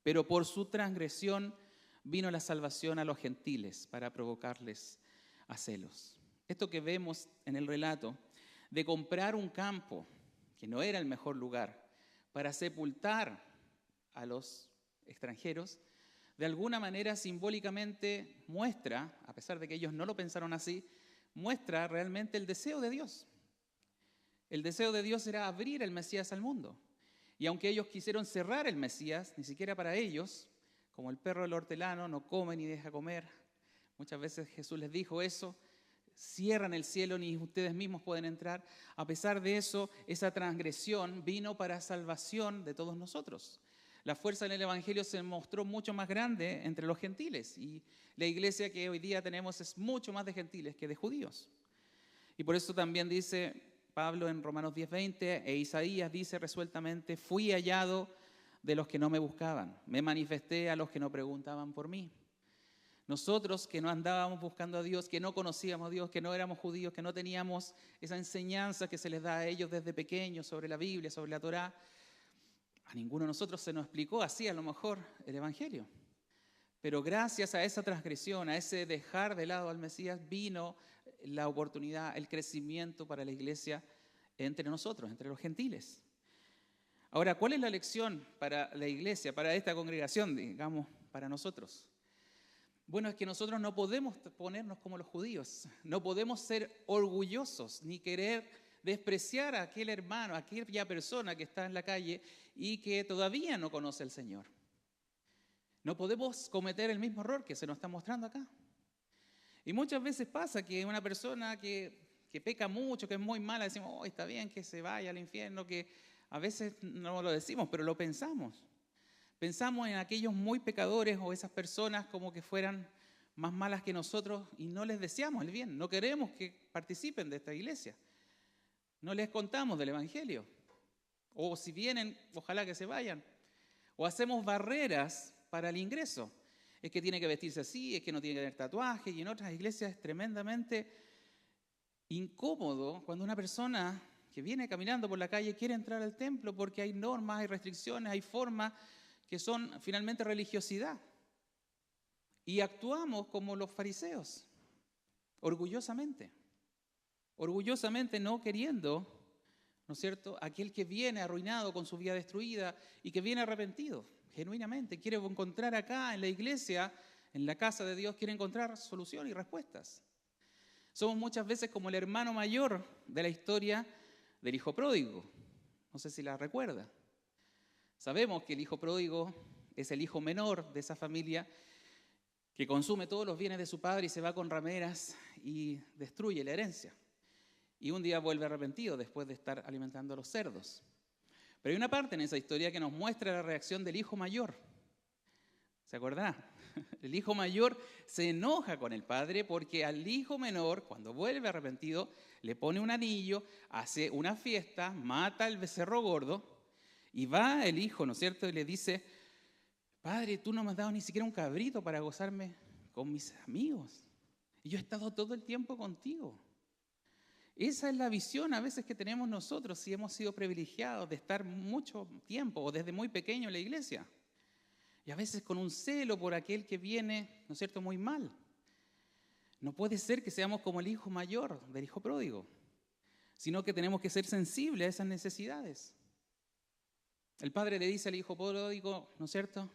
pero por su transgresión vino la salvación a los gentiles para provocarles a celos. Esto que vemos en el relato de comprar un campo, que no era el mejor lugar, para sepultar a los extranjeros, de alguna manera simbólicamente muestra, a pesar de que ellos no lo pensaron así, muestra realmente el deseo de Dios. El deseo de Dios era abrir el Mesías al mundo. Y aunque ellos quisieron cerrar el Mesías, ni siquiera para ellos, como el perro del hortelano, no come ni deja comer. Muchas veces Jesús les dijo eso, cierran el cielo, ni ustedes mismos pueden entrar. A pesar de eso, esa transgresión vino para salvación de todos nosotros. La fuerza en el Evangelio se mostró mucho más grande entre los gentiles y la iglesia que hoy día tenemos es mucho más de gentiles que de judíos. Y por eso también dice Pablo en Romanos 10:20 e Isaías dice resueltamente, fui hallado de los que no me buscaban, me manifesté a los que no preguntaban por mí. Nosotros que no andábamos buscando a Dios, que no conocíamos a Dios, que no éramos judíos, que no teníamos esa enseñanza que se les da a ellos desde pequeños sobre la Biblia, sobre la Torá, a ninguno de nosotros se nos explicó así a lo mejor el Evangelio. Pero gracias a esa transgresión, a ese dejar de lado al Mesías, vino la oportunidad, el crecimiento para la iglesia entre nosotros, entre los gentiles. Ahora, ¿cuál es la lección para la iglesia, para esta congregación, digamos, para nosotros? Bueno, es que nosotros no podemos ponernos como los judíos, no podemos ser orgullosos ni querer despreciar a aquel hermano, a aquella persona que está en la calle y que todavía no conoce al Señor. No podemos cometer el mismo error que se nos está mostrando acá. Y muchas veces pasa que una persona que peca mucho, que es muy mala, decimos, oh, está bien que se vaya al infierno, que a veces no lo decimos, pero lo pensamos. Pensamos en aquellos muy pecadores o esas personas como que fueran más malas que nosotros y no les deseamos el bien. No queremos que participen de esta iglesia. No les contamos del Evangelio. O si vienen, ojalá que se vayan. O hacemos barreras para el ingreso. Es que tiene que vestirse así, es que no tiene que tener tatuajes. Y en otras iglesias es tremendamente incómodo cuando una persona que viene caminando por la calle quiere entrar al templo porque hay normas, hay restricciones, hay formas que son finalmente religiosidad. Y actuamos como los fariseos, orgullosamente no queriendo, ¿no es cierto?, aquel que viene arruinado con su vida destruida y que viene arrepentido, genuinamente, quiere encontrar acá en la iglesia, en la casa de Dios, quiere encontrar solución y respuestas. Somos muchas veces como el hermano mayor de la historia del hijo pródigo. No sé si la recuerda. Sabemos que el hijo pródigo es el hijo menor de esa familia que consume todos los bienes de su padre y se va con rameras y destruye la herencia. Y un día vuelve arrepentido después de estar alimentando a los cerdos. Pero hay una parte en esa historia que nos muestra la reacción del hijo mayor. ¿Se acordará? El hijo mayor se enoja con el padre porque al hijo menor, cuando vuelve arrepentido, le pone un anillo, hace una fiesta, mata al becerro gordo y va el hijo, ¿no es cierto? Y le dice, padre, tú no me has dado ni siquiera un cabrito para gozarme con mis amigos. Y yo he estado todo el tiempo contigo. Esa es la visión a veces que tenemos nosotros si hemos sido privilegiados de estar mucho tiempo o desde muy pequeño en la iglesia. Y a veces con un celo por aquel que viene, ¿no es cierto?, muy mal. No puede ser que seamos como el hijo mayor del hijo pródigo, sino que tenemos que ser sensibles a esas necesidades. El padre le dice al hijo pródigo, ¿no es cierto?,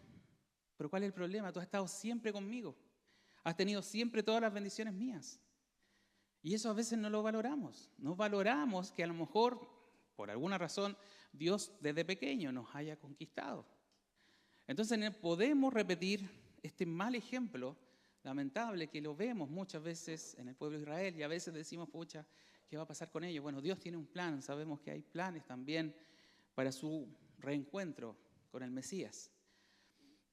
pero ¿cuál es el problema? Tú has estado siempre conmigo. Has tenido siempre todas las bendiciones mías. Y eso a veces no lo valoramos. No valoramos que a lo mejor, por alguna razón, Dios desde pequeño nos haya conquistado. Entonces podemos repetir este mal ejemplo lamentable que lo vemos muchas veces en el pueblo de Israel y a veces decimos, pucha, ¿qué va a pasar con ellos? Bueno, Dios tiene un plan, sabemos que hay planes también para su reencuentro con el Mesías.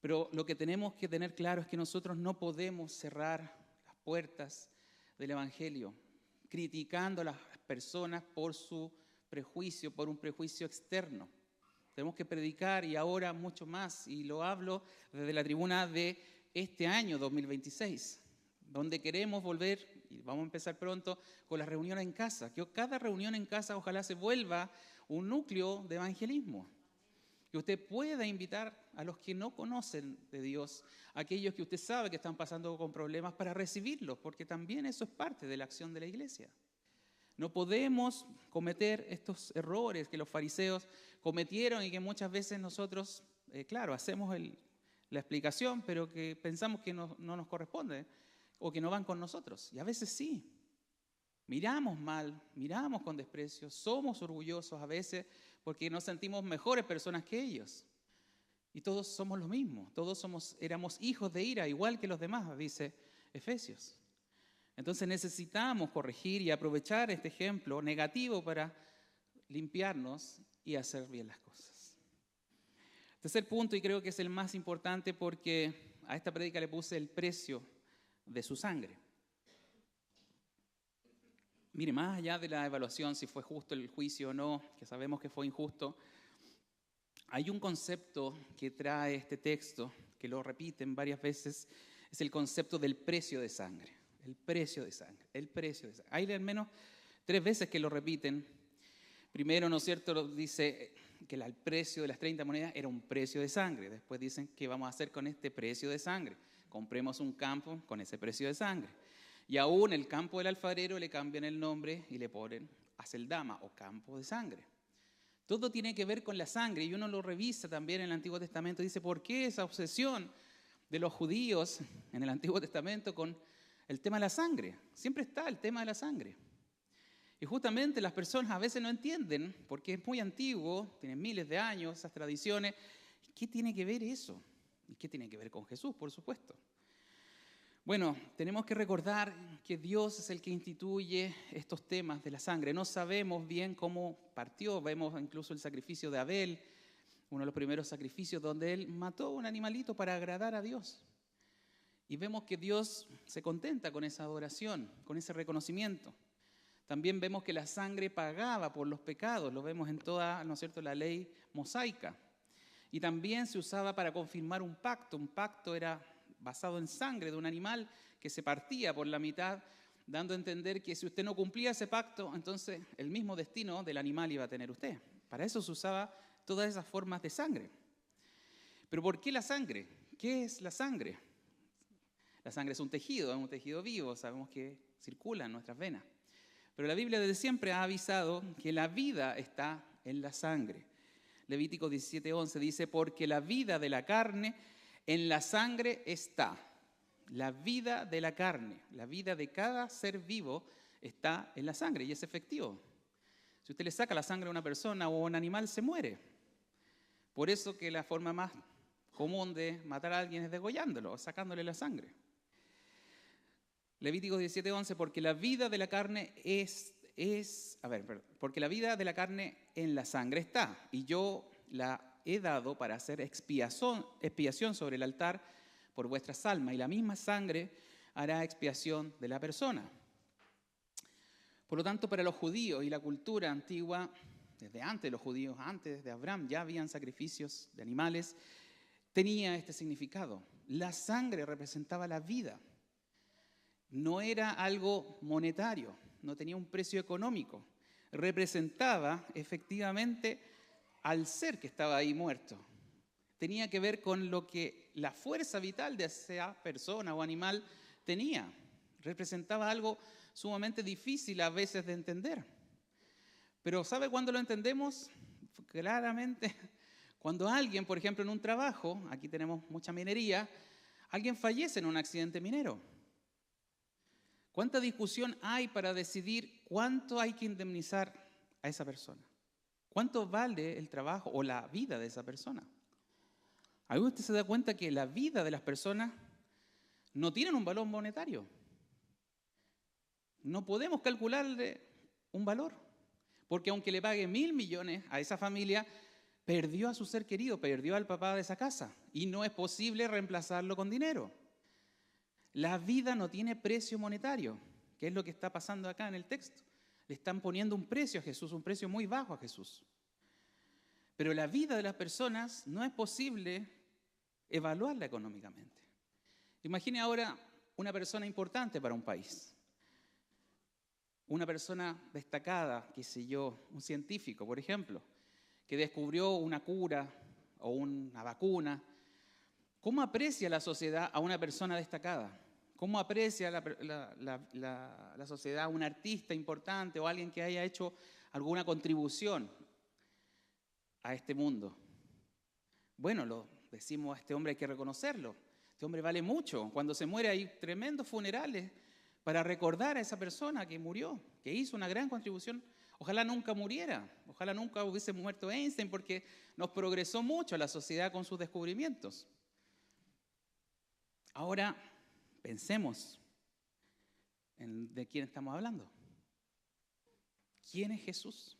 Pero lo que tenemos que tener claro es que nosotros no podemos cerrar las puertas del Evangelio, criticando a las personas por su prejuicio, por un prejuicio externo. Tenemos que predicar y ahora mucho más, y lo hablo desde la tribuna de este año 2026, donde queremos volver, y vamos a empezar pronto, con las reuniones en casa, que cada reunión en casa ojalá se vuelva un núcleo de evangelismo. Que usted pueda invitar a los que no conocen de Dios, a aquellos que usted sabe que están pasando con problemas para recibirlos, porque también eso es parte de la acción de la iglesia. No podemos cometer estos errores que los fariseos cometieron y que muchas veces nosotros, claro, hacemos la explicación, pero que pensamos que no nos corresponde o que no van con nosotros. Y a veces sí. Miramos mal, miramos con desprecio, somos orgullosos a veces porque nos sentimos mejores personas que ellos. Y todos somos lo mismo, éramos hijos de ira, igual que los demás, dice Efesios. Entonces necesitamos corregir y aprovechar este ejemplo negativo para limpiarnos y hacer bien las cosas. Tercer punto, y creo que es el más importante porque a esta prédica le puse el precio de su sangre. Mire, más allá de la evaluación, si fue justo el juicio o no, que sabemos que fue injusto, hay un concepto que trae este texto, que lo repiten varias veces, es el concepto del precio de sangre. El precio de sangre, el precio de sangre. Hay al menos 3 veces que lo repiten. Primero, ¿no es cierto?, dice que el precio de las 30 monedas era un precio de sangre. Después dicen, ¿qué vamos a hacer con este precio de sangre? compremos un campo con ese precio de sangre. Y aún el campo del alfarero le cambian el nombre y le ponen Aceldama o campo de sangre. Todo tiene que ver con la sangre y uno lo revisa también en el Antiguo Testamento. Dice, ¿por qué esa obsesión de los judíos en el Antiguo Testamento con el tema de la sangre? Siempre está el tema de la sangre. Y justamente las personas a veces no entienden, porque es muy antiguo, tienen miles de años esas tradiciones. ¿Qué tiene que ver eso? ¿Y qué tiene que ver con Jesús, por supuesto? Bueno, tenemos que recordar que Dios es el que instituye estos temas de la sangre. No sabemos bien cómo partió. Vemos incluso el sacrificio de Abel, uno de los primeros sacrificios donde él mató un animalito para agradar a Dios. Y vemos que Dios se contenta con esa adoración, con ese reconocimiento. También vemos que la sangre pagaba por los pecados, lo vemos en toda, ¿no es cierto?, la ley mosaica. Y también se usaba para confirmar un pacto era basado en sangre de un animal que se partía por la mitad, dando a entender que si usted no cumplía ese pacto, entonces el mismo destino del animal iba a tener usted. Para eso se usaba todas esas formas de sangre. Pero ¿por qué la sangre? ¿Qué es la sangre? La sangre es un tejido vivo, sabemos que circula en nuestras venas. Pero la Biblia desde siempre ha avisado que la vida está en la sangre. Levítico 17:11 dice, porque la vida de la carne en la sangre está. La vida de la carne, la vida de cada ser vivo está en la sangre y es efectivo. Si usted le saca la sangre a una persona o a un animal, se muere. Por eso que la forma más común de matar a alguien es degollándolo o sacándole la sangre. Levítico 17:11, porque la vida de la carne porque la vida de la carne en la sangre está, y yo la he dado para hacer expiación sobre el altar por vuestras almas, y la misma sangre hará expiación de la persona. Por lo tanto, para los judíos y la cultura antigua, desde antes de los judíos, antes de Abraham, ya habían sacrificios de animales, tenía este significado. La sangre representaba la vida. No era algo monetario, no tenía un precio económico. Representaba efectivamente al ser que estaba ahí muerto. Tenía que ver con lo que la fuerza vital de esa persona o animal tenía. Representaba algo sumamente difícil a veces de entender. Pero ¿sabe cuándo lo entendemos? Claramente, cuando alguien, por ejemplo, en un trabajo, aquí tenemos mucha minería, alguien fallece en un accidente minero. ¿Cuánta discusión hay para decidir cuánto hay que indemnizar a esa persona? ¿Cuánto vale el trabajo o la vida de esa persona? Ahí usted se da cuenta que la vida de las personas no tienen un valor monetario. No podemos calcularle un valor, porque aunque le pague 1.000 millones a esa familia, perdió a su ser querido, perdió al papá de esa casa y no es posible reemplazarlo con dinero. La vida no tiene precio monetario, que es lo que está pasando acá en el texto. Le están poniendo un precio a Jesús, un precio muy bajo a Jesús. Pero la vida de las personas no es posible evaluarla económicamente. Imagine ahora una persona importante para un país. Una persona destacada, qué sé yo, un científico, por ejemplo, que descubrió una cura o una vacuna. ¿Cómo aprecia la sociedad a una persona destacada? ¿Cómo aprecia la sociedad a un artista importante o alguien que haya hecho alguna contribución a este mundo? Bueno, lo decimos, a este hombre hay que reconocerlo. Este hombre vale mucho. Cuando se muere hay tremendos funerales para recordar a esa persona que murió, que hizo una gran contribución. Ojalá nunca muriera, ojalá nunca hubiese muerto Einstein, porque nos progresó mucho a la sociedad con sus descubrimientos. Ahora, pensemos de quién estamos hablando. ¿Quién es Jesús?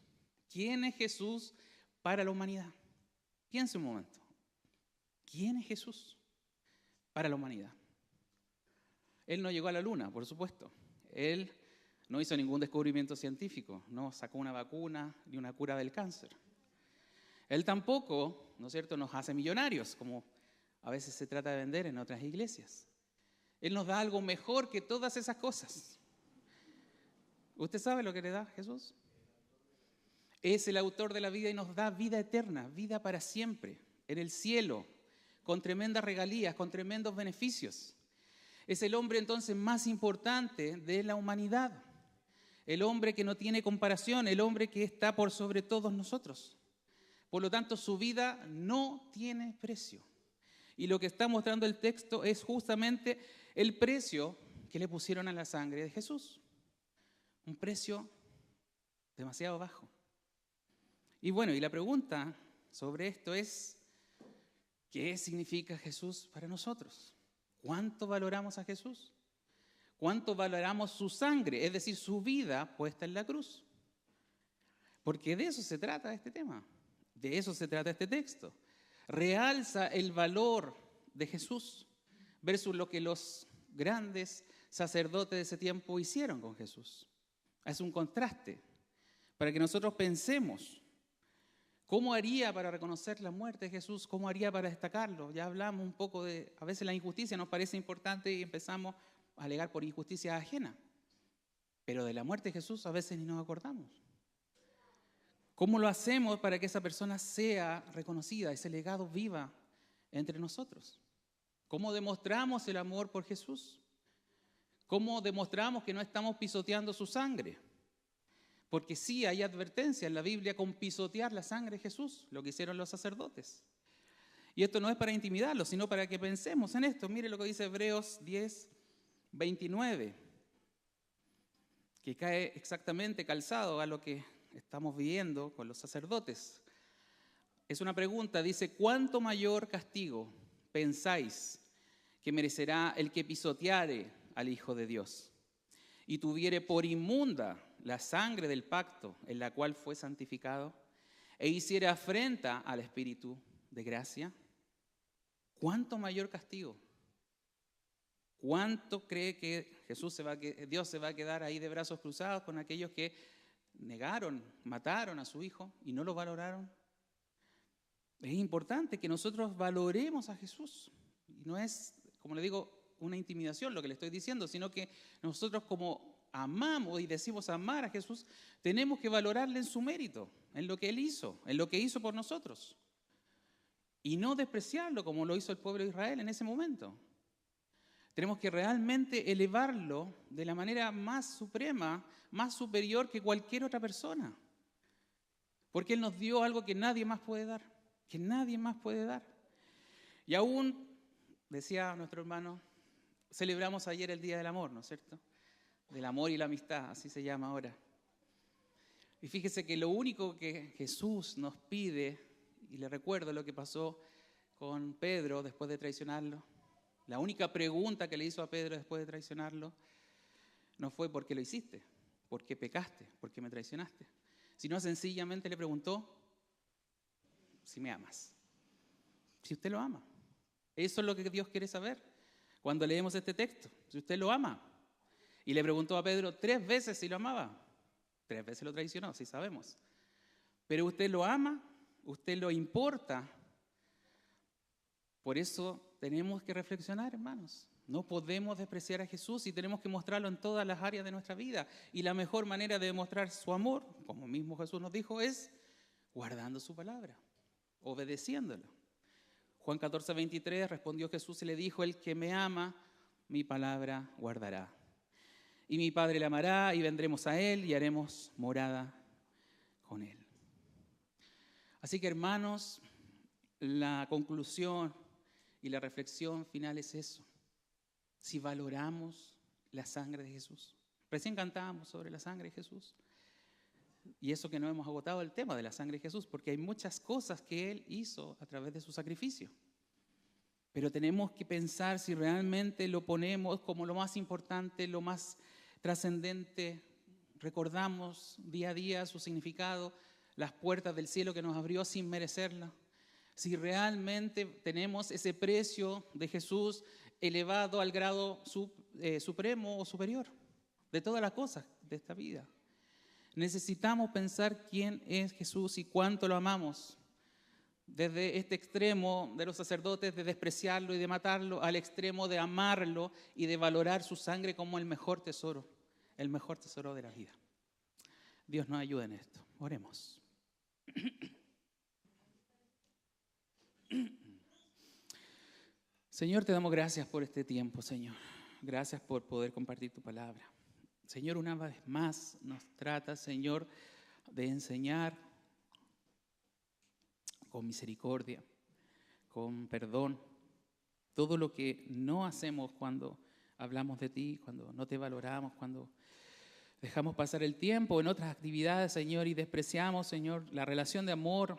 ¿Quién es Jesús para la humanidad? Piense un momento. ¿Quién es Jesús para la humanidad? Él no llegó a la luna, por supuesto. Él no hizo ningún descubrimiento científico, no sacó una vacuna ni una cura del cáncer. Él tampoco, ¿no es cierto?, nos hace millonarios, como a veces se trata de vender en otras iglesias. Él nos da algo mejor que todas esas cosas. ¿Usted sabe lo que le da Jesús? Es el autor de la vida y nos da vida eterna, vida para siempre, en el cielo, con tremendas regalías, con tremendos beneficios. Es el hombre entonces más importante de la humanidad. El hombre que no tiene comparación, el hombre que está por sobre todos nosotros. Por lo tanto, su vida no tiene precio. Y lo que está mostrando el texto es justamente el precio que le pusieron a la sangre de Jesús. Un precio demasiado bajo. Y bueno, y la pregunta sobre esto es, ¿qué significa Jesús para nosotros? ¿Cuánto valoramos a Jesús? ¿Cuánto valoramos su sangre, es decir, su vida puesta en la cruz? Porque de eso se trata este tema, de eso se trata este texto. Realza el valor de Jesús versus lo que los grandes sacerdotes de ese tiempo hicieron con Jesús. Es un contraste para que nosotros pensemos cómo haría para reconocer la muerte de Jesús, cómo haría para destacarlo. Ya hablamos un poco de, a veces la injusticia nos parece importante y empezamos a alegar por injusticia ajena, pero de la muerte de Jesús a veces ni nos acordamos. ¿Cómo lo hacemos para que esa persona sea reconocida, ese legado viva entre nosotros? ¿Cómo demostramos el amor por Jesús? ¿Cómo demostramos que no estamos pisoteando su sangre? Porque sí hay advertencia en la Biblia con pisotear la sangre de Jesús, lo que hicieron los sacerdotes. Y esto no es para intimidarlos, sino para que pensemos en esto. Mire lo que dice Hebreos 10:29, que cae exactamente calzado a lo que estamos viviendo con los sacerdotes. Es una pregunta, dice, ¿cuánto mayor castigo pensáis que merecerá el que pisoteare al Hijo de Dios y tuviere por inmunda la sangre del pacto en la cual fue santificado e hiciere afrenta al Espíritu de gracia? ¿Cuánto mayor castigo? ¿Cuánto cree que Dios se va a quedar ahí de brazos cruzados con aquellos que negaron, mataron a su hijo y no lo valoraron? Es importante que nosotros valoremos a Jesús. Y no es, como le digo, una intimidación lo que le estoy diciendo, sino que nosotros como amamos y decimos amar a Jesús, tenemos que valorarle en su mérito, en lo que Él hizo, en lo que hizo por nosotros. Y no despreciarlo como lo hizo el pueblo de Israel en ese momento. Tenemos que realmente elevarlo de la manera más suprema, más superior que cualquier otra persona. Porque Él nos dio algo que nadie más puede dar, que nadie más puede dar. Y aún, decía nuestro hermano, celebramos ayer el Día del Amor, ¿no es cierto? Del amor y la amistad, así se llama ahora. Y fíjese que lo único que Jesús nos pide, y le recuerdo lo que pasó con Pedro después de traicionarlo, la única pregunta que le hizo a Pedro después de traicionarlo no fue ¿por qué lo hiciste? ¿Por qué pecaste? ¿Por qué me traicionaste? Sino sencillamente le preguntó si me amas, si usted lo ama. Eso es lo que Dios quiere saber cuando leemos este texto, si usted lo ama. Y le preguntó a Pedro 3 veces si lo amaba. 3 veces lo traicionó, sí sabemos. Pero usted lo ama, usted lo importa. Por eso tenemos que reflexionar, hermanos. No podemos despreciar a Jesús y tenemos que mostrarlo en todas las áreas de nuestra vida. Y la mejor manera de demostrar su amor, como mismo Jesús nos dijo, es guardando su palabra, obedeciéndolo. Juan 14:23 respondió Jesús y le dijo, el que me ama, mi palabra guardará. Y mi Padre le amará y vendremos a Él y haremos morada con Él. Así que, hermanos, la conclusión y la reflexión final es eso. Si valoramos la sangre de Jesús. Recién cantábamos sobre la sangre de Jesús. Y eso que no hemos agotado el tema de la sangre de Jesús, porque hay muchas cosas que Él hizo a través de su sacrificio. Pero tenemos que pensar si realmente lo ponemos como lo más importante, lo más trascendente. Recordamos día a día su significado, las puertas del cielo que nos abrió sin merecerla. Si realmente tenemos ese precio de Jesús elevado al grado supremo o superior de todas las cosas de esta vida. Necesitamos pensar quién es Jesús y cuánto lo amamos. Desde este extremo de los sacerdotes de despreciarlo y de matarlo, al extremo de amarlo y de valorar su sangre como el mejor tesoro de la vida. Dios nos ayude en esto. Oremos. Señor, te damos gracias por este tiempo, Señor. Gracias por poder compartir tu palabra. Señor, una vez más nos trata, Señor, de enseñar con misericordia, con perdón, todo lo que no hacemos cuando hablamos de ti, cuando no te valoramos, cuando dejamos pasar el tiempo en otras actividades, Señor, y despreciamos, Señor, la relación de amor,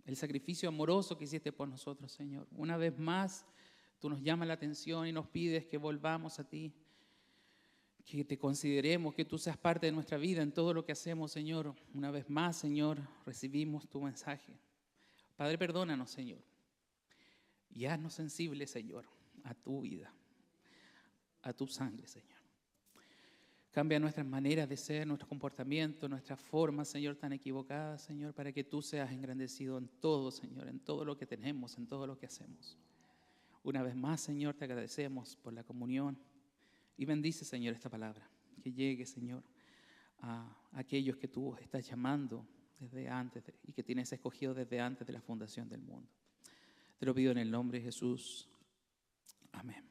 el sacrificio amoroso que hiciste por nosotros, Señor. Una vez más, tú nos llamas la atención y nos pides que volvamos a ti, que te consideremos, que tú seas parte de nuestra vida en todo lo que hacemos, Señor. Una vez más, Señor, recibimos tu mensaje. Padre, perdónanos, Señor, y haznos sensibles, Señor, a tu vida, a tu sangre, Señor. Cambia nuestras maneras de ser, nuestro comportamiento, nuestras formas, Señor, tan equivocadas, Señor, para que tú seas engrandecido en todo, Señor, en todo lo que tenemos, en todo lo que hacemos. Una vez más, Señor, te agradecemos por la comunión y bendice, Señor, esta palabra. Que llegue, Señor, a aquellos que tú estás llamando desde antes y que tienes escogido desde antes de la fundación del mundo. Te lo pido en el nombre de Jesús. Amén.